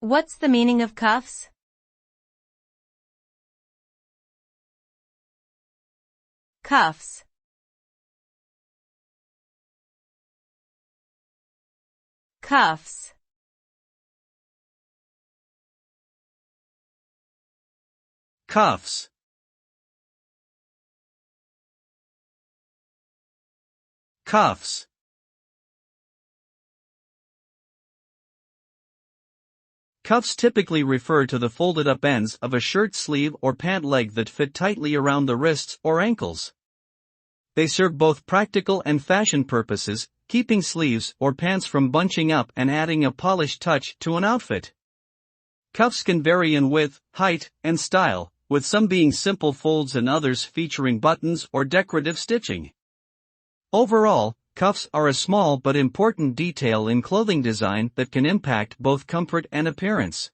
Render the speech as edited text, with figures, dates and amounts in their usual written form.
What's the meaning of cuffs? Cuffs. Cuffs. Cuffs. Cuffs. Cuffs typically refer to the folded-up ends of a shirt sleeve or pant leg that fit tightly around the wrists or ankles. They serve both practical and fashion purposes, keeping sleeves or pants from bunching up and adding a polished touch to an outfit. Cuffs can vary in width, height, and style, with some being simple folds and others featuring buttons or decorative stitching. Overall, cuffs are a small but important detail in clothing design that can impact both comfort and appearance.